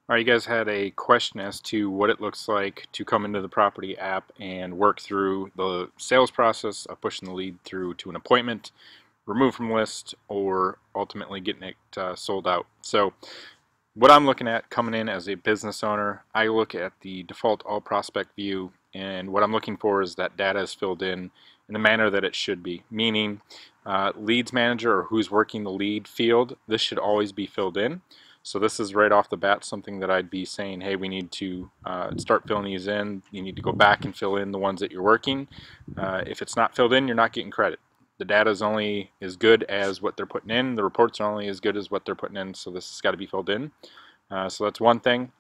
Alright, you guys had a question as to what it looks like to come into the property app and work through the sales process of pushing the lead through to an appointment, remove from list, or ultimately getting it sold out. So what I'm looking at coming in as a business owner, I look at the default all prospect view, and what I'm looking for is that data is filled in the manner that it should be, meaning leads manager or who's working the lead field, this should always be filled in. So this is right off the bat something that I'd be saying, hey, we need to start filling these in. You need to go back and fill in the ones that you're working. If it's not filled in, you're not getting credit. The data is only as good as what they're putting in. The reports are only as good as what they're putting in, so this has got to be filled in. So that's one thing.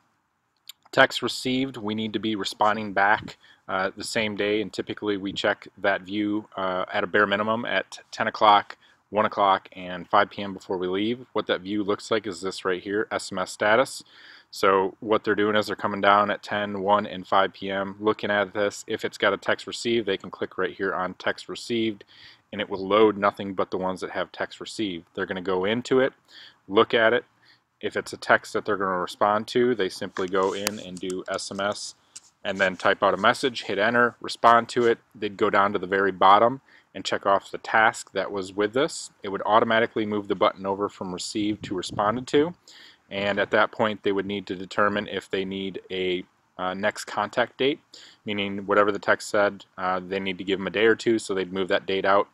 Text received, we need to be responding back the same day, and typically we check that view at a bare minimum at 10 o'clock, 1 o'clock, and 5 p.m. before we leave. What that view looks like is this right here, SMS status. So what they're doing is they're coming down at 10, 1, and 5 p.m. looking at this. If it's got a text received, they can click right here on text received, and it will load nothing but the ones that have text received. They're going to go into it, look at it. If it's a text that they're going to respond to, they simply go in and do SMS and then type out a message, hit enter, respond to it. They'd go down to the very bottom and check off the task that was with this. It would automatically move the button over from received to responded to, and at that point they would need to determine if they need a next contact date, meaning whatever the text said, they need to give them a day or two, so they'd move that date out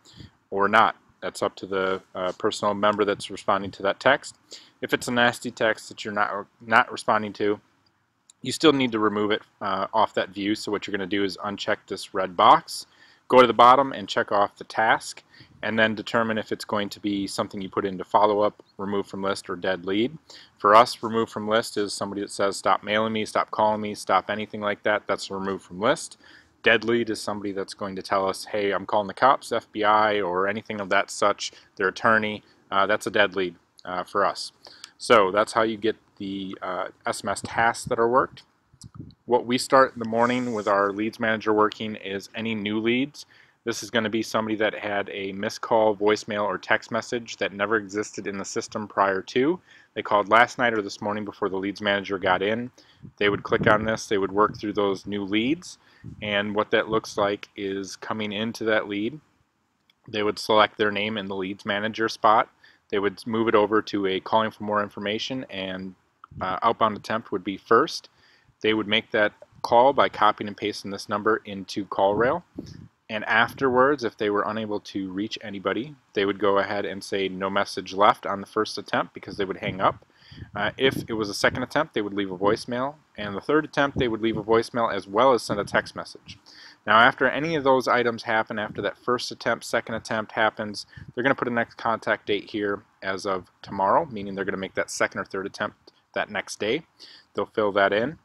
or not. That's up to the personal member that's responding to that text. If it's a nasty text that you're not responding to, you still need to remove it off that view. So what you're going to do is uncheck this red box, go to the bottom and check off the task, and then determine if it's going to be something you put into follow-up, remove from list, or dead lead. For us, remove from list is somebody that says stop mailing me, stop calling me, stop anything like that. That's remove from list. Dead lead is somebody that's going to tell us, hey, I'm calling the cops, FBI, or anything of that such, their attorney. That's a dead lead for us. So that's how you get the SMS tasks that are worked. What we start in the morning with our leads manager working is any new leads. This is going to be somebody that had a missed call, voicemail, or text message that never existed in the system prior to. They called last night or this morning before the leads manager got in. They would click on this, they would work through those new leads, and what that looks like is coming into that lead. They would select their name in the leads manager spot. They would move it over to a calling for more information, and outbound attempt would be first. They would make that call by copying and pasting this number into CallRail, and afterwards, if they were unable to reach anybody, they would go ahead and say no message left on the first attempt because they would hang up. If it was a second attempt, they would leave a voicemail, and the third attempt, they would leave a voicemail as well as send a text message. Now, after any of those items happen, after that first attempt, second attempt happens, they're going to put a next contact date here as of tomorrow, meaning they're going to make that second or third attempt that next day. They'll fill that in.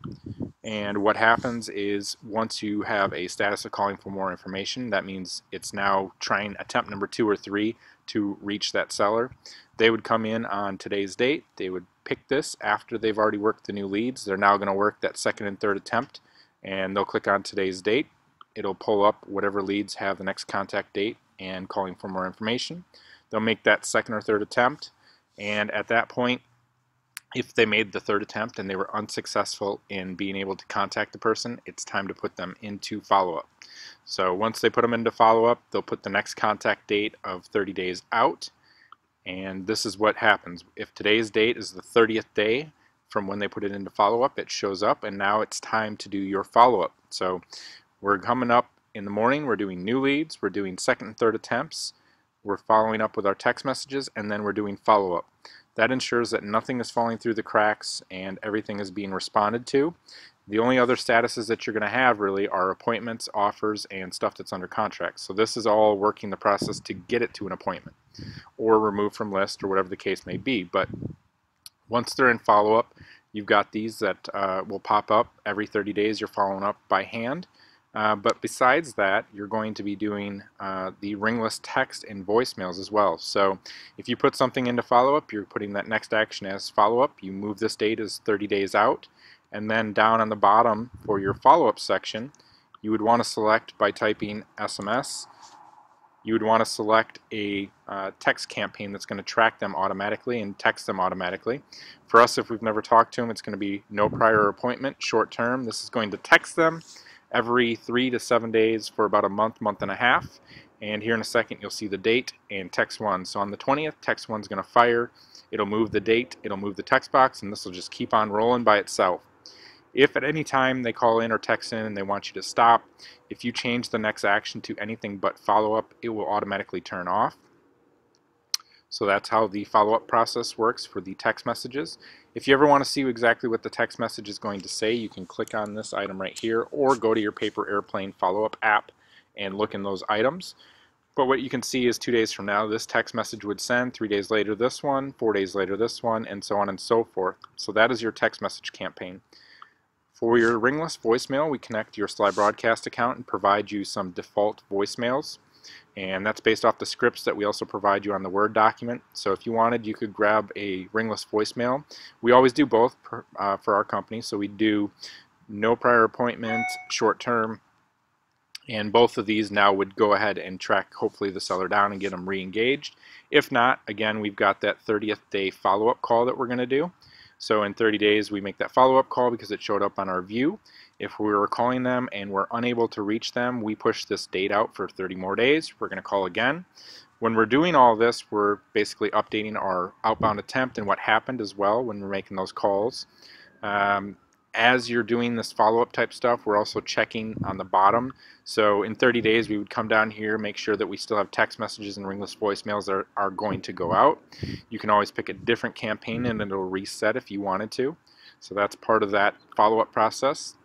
And what happens is once you have a status of calling for more information, that means it's now trying attempt number 2 or 3 to reach that seller. They would come in on today's date. They would pick this after they've already worked the new leads. They're now going to work that second and third attempt, and they'll click on today's date. It'll pull up whatever leads have the next contact date and calling for more information. They'll make that second or third attempt, and at that point, if they made the third attempt and they were unsuccessful in being able to contact the person, it's time to put them into follow-up. So once they put them into follow-up, they'll put the next contact date of 30 days out, and this is what happens. If today's date is the 30th day from when they put it into follow-up, it shows up, and now it's time to do your follow-up. So we're coming up in the morning, we're doing new leads, we're doing second and third attempts, we're following up with our text messages, and then we're doing follow-up. That ensures that nothing is falling through the cracks and everything is being responded to. The only other statuses that you're going to have really are appointments, offers, and stuff that's under contract. So this is all working the process to get it to an appointment or remove from list or whatever the case may be. But once they're in follow-up, you've got these that will pop up every 30 days. You're following up by hand. But besides that, you're going to be doing the ringless text and voicemails as well. So if you put something into follow-up, you're putting that next action as follow-up. You move this date as 30 days out. And then down on the bottom for your follow-up section, you would want to select by typing SMS you would want to select a text campaign that's going to track them automatically and text them automatically. For us, if we've never talked to them, it's going to be no prior appointment, short term. This is going to text them every 3 to 7 days for about a month, month and a half. And here in a second, you'll see the date and text 1. So on the 20th, text 1 is going to fire. It'll move the date, it'll move the text box, and this will just keep on rolling by itself. If at any time they call in or text in and they want you to stop, if you change the next action to anything but follow-up, it will automatically turn off. So that's how the follow-up process works for the text messages. If you ever want to see exactly what the text message is going to say, you can click on this item right here or go to your paper airplane follow-up app and look in those items. But what you can see is 2 days from now, this text message would send, 3 days later this one, 4 days later this one, and so on and so forth. So that is your text message campaign. For your ringless voicemail, we connect to your Sly Broadcast account and provide you some default voicemails. And that's based off the scripts that we also provide you on the Word document. So if you wanted, you could grab a ringless voicemail. We always do both for our company. So we do no prior appointment, short term, and both of these now would go ahead and track hopefully the seller down and get them re-engaged. If not, again, we've got that 30th day follow-up call that we're going to do. So in 30 days we make that follow-up call because it showed up on our view. If we were calling them and we're unable to reach them, we push this date out for 30 more days. We're going to call again. When we're doing all this, we're basically updating our outbound attempt and what happened as well when we're making those calls. As you're doing this follow-up type stuff, we're also checking on the bottom. So in 30 days, we would come down here, make sure that we still have text messages and ringless voicemails that are going to go out. You can always pick a different campaign and it'll reset if you wanted to. So that's part of that follow-up process.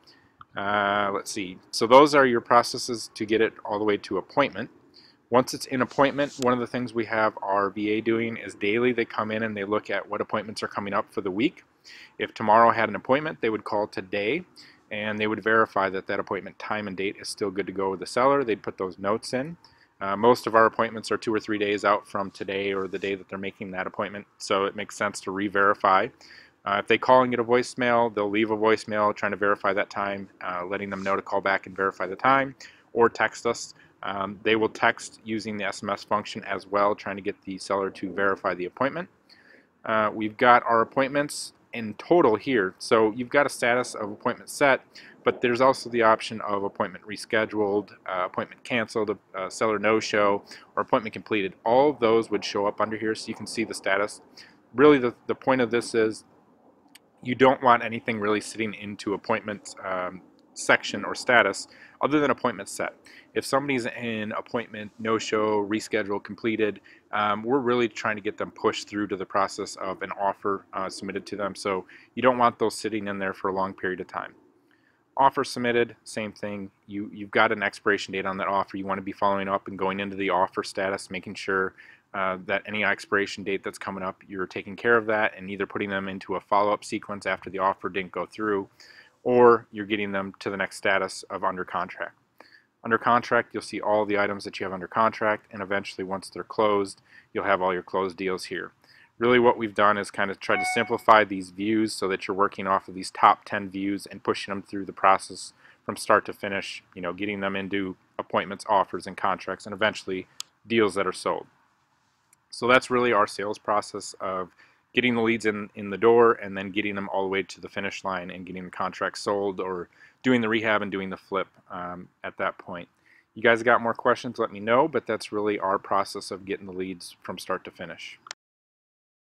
Let's see. So those are your processes to get it all the way to appointment. Once it's in appointment, one of the things we have our VA doing is daily they come in and they look at what appointments are coming up for the week. If tomorrow had an appointment, they would call today and they would verify that that appointment time and date is still good to go with the seller. They'd put those notes in. Most of our appointments are 2 or 3 days out from today or the day that they're making that appointment, so it makes sense to re-verify. If they call and get a voicemail, they'll leave a voicemail trying to verify that time, letting them know to call back and verify the time, or text us. They will text using the SMS function as well, trying to get the seller to verify the appointment. We've got our appointments in total here. So you've got a status of appointment set, but there's also the option of appointment rescheduled, appointment canceled, seller no-show, or appointment completed. All of those would show up under here so you can see the status. Really the point of this is you don't want anything really sitting into appointments section or status other than appointment set. If somebody's in appointment, no-show, reschedule, completed, we're really trying to get them pushed through to the process of an offer submitted to them. So you don't want those sitting in there for a long period of time. Offer submitted, same thing. You've got an expiration date on that offer. You want to be following up and going into the offer status, making sure that any expiration date that's coming up, you're taking care of that and either putting them into a follow-up sequence after the offer didn't go through, or you're getting them to the next status of under contract. Under contract, you'll see all the items that you have under contract, and eventually once they're closed, you'll have all your closed deals here. Really what we've done is kind of try to simplify these views so that you're working off of these top 10 views and pushing them through the process from start to finish, getting them into appointments, offers, and contracts, and eventually deals that are sold. So that's really our sales process of getting the leads in the door and then getting them all the way to the finish line and getting the contract sold or doing the rehab and doing the flip at that point. You guys got more questions, let me know, but that's really our process of getting the leads from start to finish.